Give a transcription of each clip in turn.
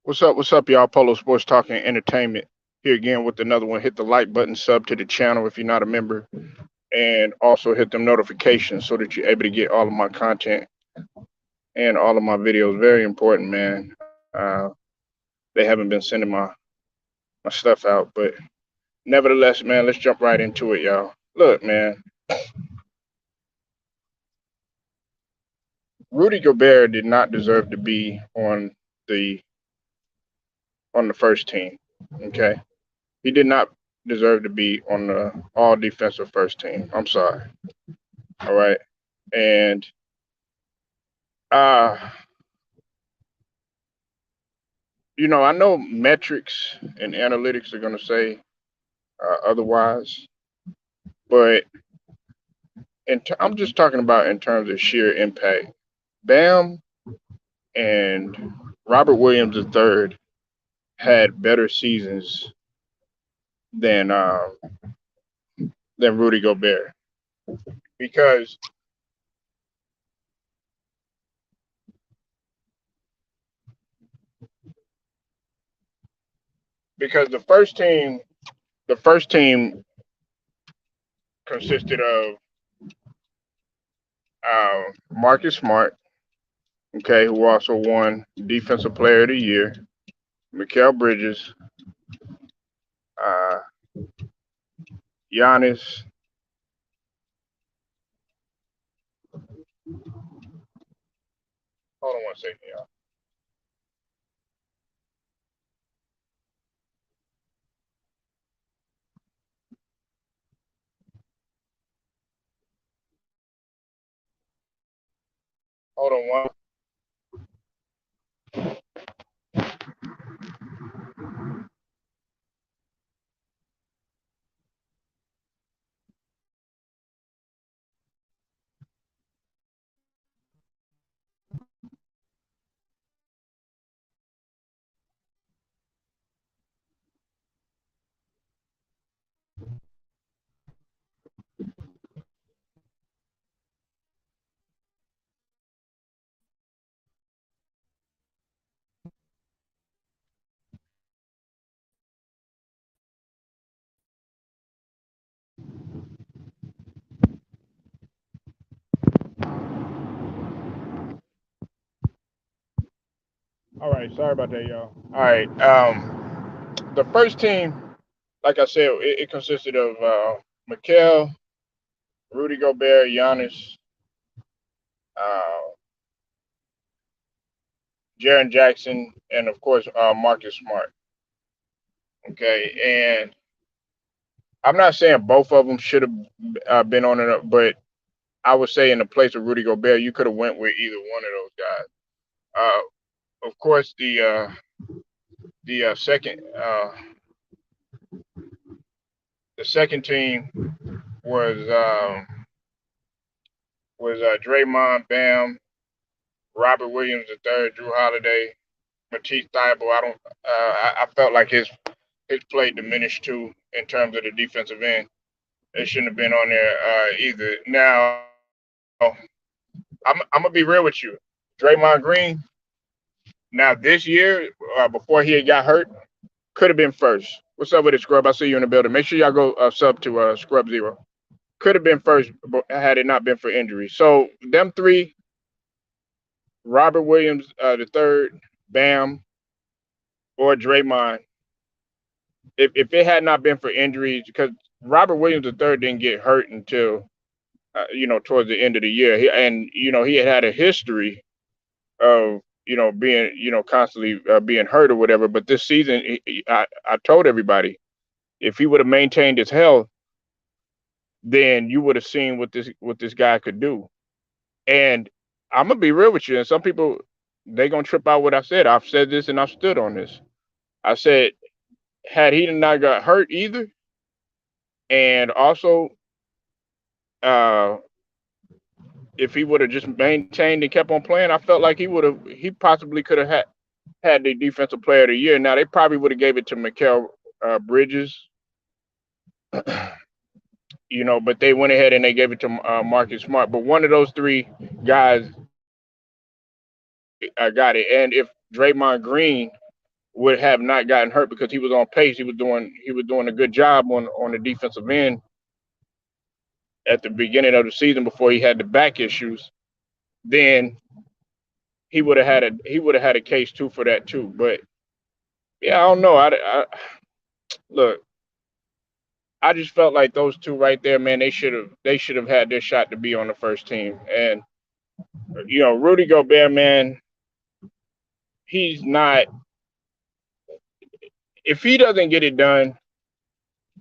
What's up? What's up, y'all? Polo Sports Talking Entertainment here again with another one. Hit the like button, sub to the channel if you're not a member, and also hit them notifications so that you're able to get all of my content and all of my videos. Very important, man. They haven't been sending my stuff out, but nevertheless, man, let's jump right into it, y'all. Look, man, Rudy Gobert did not deserve to be the on the first team. Okay, he did not deserve to be on the all defensive first team. I'm sorry. All right. And uh, I know metrics and analytics are going to say otherwise, but I'm just talking about in terms of sheer impact. Bam and Robert Williams III had better seasons than uh, than Rudy Gobert because the first team consisted of Marcus Smart, okay, who also won Defensive Player of the Year, Mikal Bridges, uh, Giannis. Hold on one second, y'all. Hold on one. All right, sorry about that, y'all. All right, the first team, like I said, it consisted of Mikal, Rudy Gobert, Giannis, uh, Jaren Jackson, and of course Marcus Smart. Okay, and I'm not saying both of them should have been on it, but I would say in the place of Rudy Gobert, you could have went with either one of those guys. Of course, the second team was Draymond, Bam, Robert Williams III, Drew Holiday, Matisse Thybulle. I felt like his play diminished too in terms of the defensive end. They shouldn't have been on there either. Now, I'm gonna be real with you. Draymond Green. Now this year, before he got hurt, could have been first. What's up with it, Scrub? I see you in the building. Make sure y'all go sub to Scrub Zero. Could have been first had it not been for injury. So them three, Robert Williams the third, Bam, or Draymond. If it had not been for injuries, because Robert Williams the third didn't get hurt until towards the end of the year, and he had a history of being constantly being hurt or whatever. But this season, I told everybody if he would have maintained his health, then you would have seen what this guy could do. And I'm gonna be real with you. And some people they gonna trip out what I said. I've said this and I've stood on this. I said had he not got hurt either, and also uh, if he would have just maintained and kept on playing, I felt like he possibly could have had the defensive player of the year. Now they probably would have gave it to Mikal Bridges, but they went ahead and they gave it to Marcus Smart. But one of those three guys got it. And if Draymond Green would have not gotten hurt because he was on pace. He was doing a good job on the defensive end at the beginning of the season before he had the back issues. Then he would have had a case too for that too. But yeah, I don't know. Look, I just felt like those two right there, man. They should have had their shot to be on the first team. And Rudy Gobert, man, he's not. If he doesn't get it done,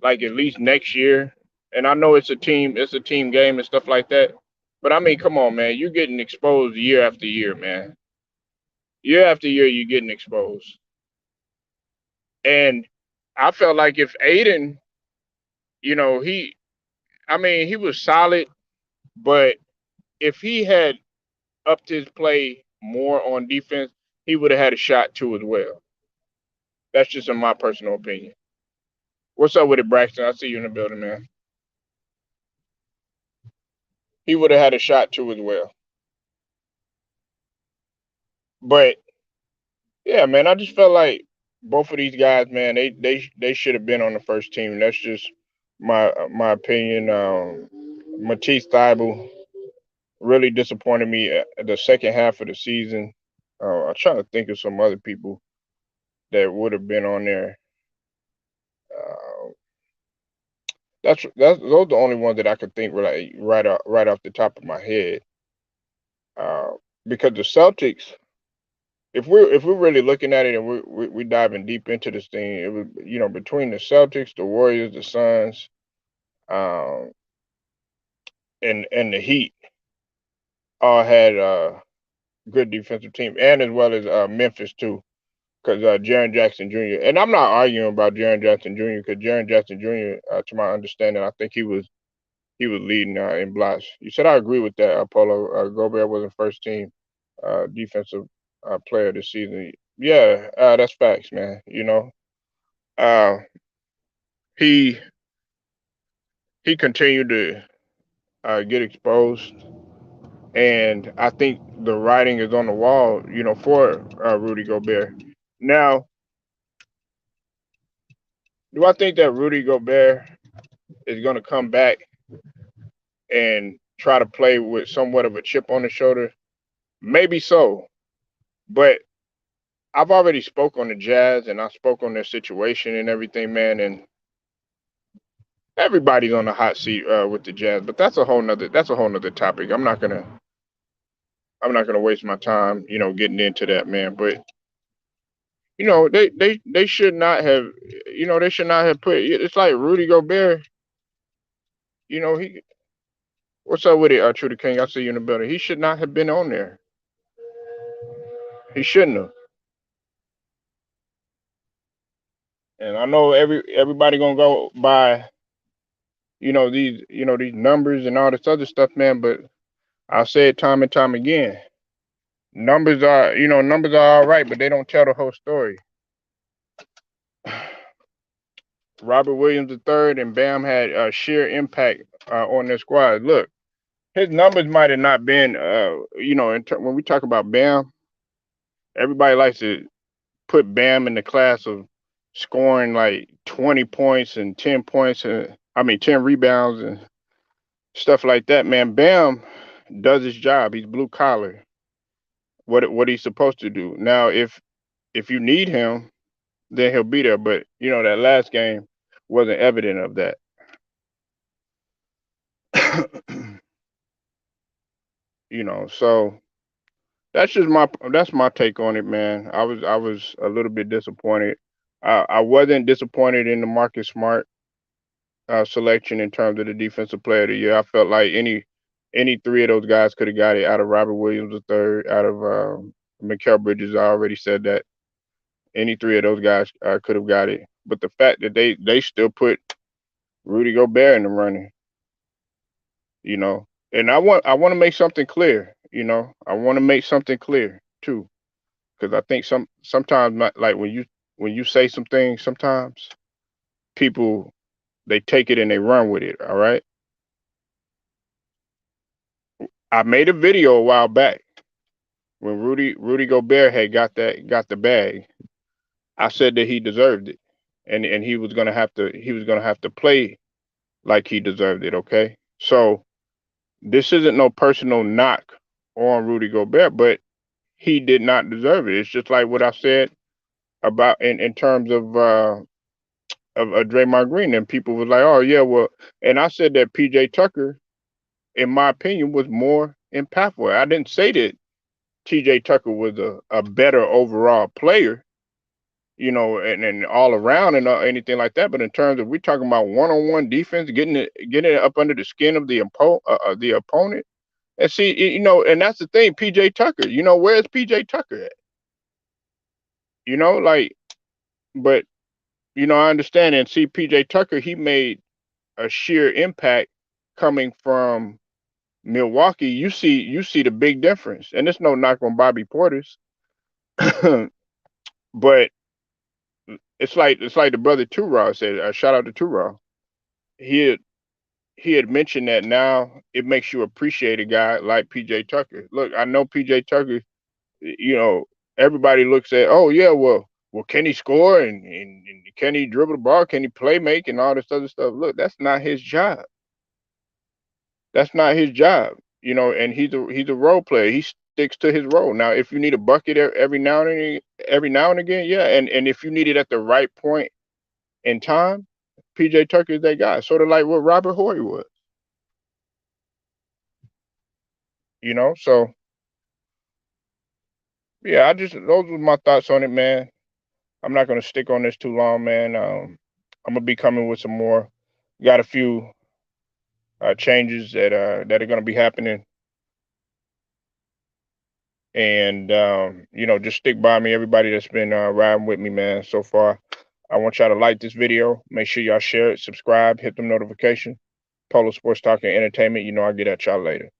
like at least next year, and I know it's a team game and stuff like that. But I mean, come on, man, you're getting exposed year after year, man. Year after year, you're getting exposed. And I felt like if Aiden, I mean, he was solid, but if he had upped his play more on defense, he would have had a shot too as well. That's just in my personal opinion. What's up with it, Braxton? I see you in the building, man. He would have had a shot too as well. But yeah, man, I just felt like both of these guys, man, they should have been on the first team. That's just my opinion. Matisse Thybulle really disappointed me at the second half of the season. I'm trying to think of some other people that would have been on there. Uh, that's those are the only ones that I could think right off the top of my head. Uh, because the Celtics, if we're really looking at it and we're diving deep into this thing, it was between the Celtics, the Warriors, the Suns, um, and the Heat all had good defensive team, and as well as Memphis too, because Jaren Jackson Jr. And I'm not arguing about Jaren Jackson Jr. because Jaren Jackson Jr. To my understanding, I think he was leading in blocks. You said I agree with that, Polo. Gobert wasn't first team defensive player this season. Yeah, that's facts, man. Uh, he he continued to get exposed, and I think the writing is on the wall, for Rudy Gobert. Now, do I think that Rudy Gobert is going to come back and try to play with somewhat of a chip on his shoulder? Maybe so, but I've already spoke on the Jazz and I spoke on their situation and everything, man, and everybody's on the hot seat with the Jazz, but that's a whole nother topic. I'm not gonna waste my time, getting into that, man. But they should not have, they should not have put. It's like Rudy Gobert. He what's up with it, True the King? I see you in the building. He should not have been on there. He shouldn't have. And I know everybody gonna go by, these numbers and all this other stuff, man. But I say it time and time again. Numbers are all right, but they don't tell the whole story. Robert Williams III and Bam had sheer impact on their squad. Look, his numbers might have not been, when we talk about Bam, everybody likes to put Bam in the class of scoring like 20 points and 10 points, and 10 rebounds and stuff like that. Man, Bam does his job. He's blue collar. What he's supposed to do. Now, if you need him, then he'll be there. But that last game wasn't evident of that. So that's my take on it, man. I was a little bit disappointed. I wasn't disappointed in the Marcus Smart selection in terms of the defensive player of the year. I felt like any three of those guys could have got it out of Robert Williams the third, out of Mikal Bridges. I already said that any three of those guys could have got it. But the fact that they still put Rudy Gobert in the running, and I want to make something clear. I want to make something clear too, because I think sometimes like when you say some things, sometimes people they take it and they run with it. All right, I made a video a while back when Rudy Gobert had got the bag, I said that he deserved it, and he was gonna have to play like he deserved it. Okay, so this isn't no personal knock on Rudy Gobert, but he did not deserve it. It's just like what I said about in terms of Draymond Green, and people was like, oh yeah, well, and I said that PJ Tucker, in my opinion, was more impactful. I didn't say that TJ Tucker was a better overall player, and all around and anything like that. But in terms of, we're talking about one-on-one defense, getting it up under the skin of the opponent. And see, and that's the thing, PJ Tucker. Where's PJ Tucker at? Like, but I understand and see PJ Tucker. He made a sheer impact coming from Milwaukee. You see the big difference, and it's no knock on Bobby Portis, but it's like the brother Raw said. Shout out to Raw. He had he had mentioned that now it makes you appreciate a guy like PJ Tucker. Look, I know PJ Tucker. You know, everybody looks at, oh yeah, well, can he score and can he dribble the ball? Can he play make and all this other stuff? Look, that's not his job. That's not his job. And he's a role player. He sticks to his role. Now, if you need a bucket every now and again, yeah, and if you need it at the right point in time, PJ Tucker is that guy. Sort of like what Robert Horry was. So yeah, those were my thoughts on it, man. I'm not gonna stick on this too long, man. I'm gonna be coming with some more. Got a few changes that are gonna be happening, and just stick by me. Everybody that's been riding with me, man, so far. I want y'all to like this video. Make sure y'all share it, subscribe, hit the notification. Polo Sports Talk and Entertainment. I get at y'all later.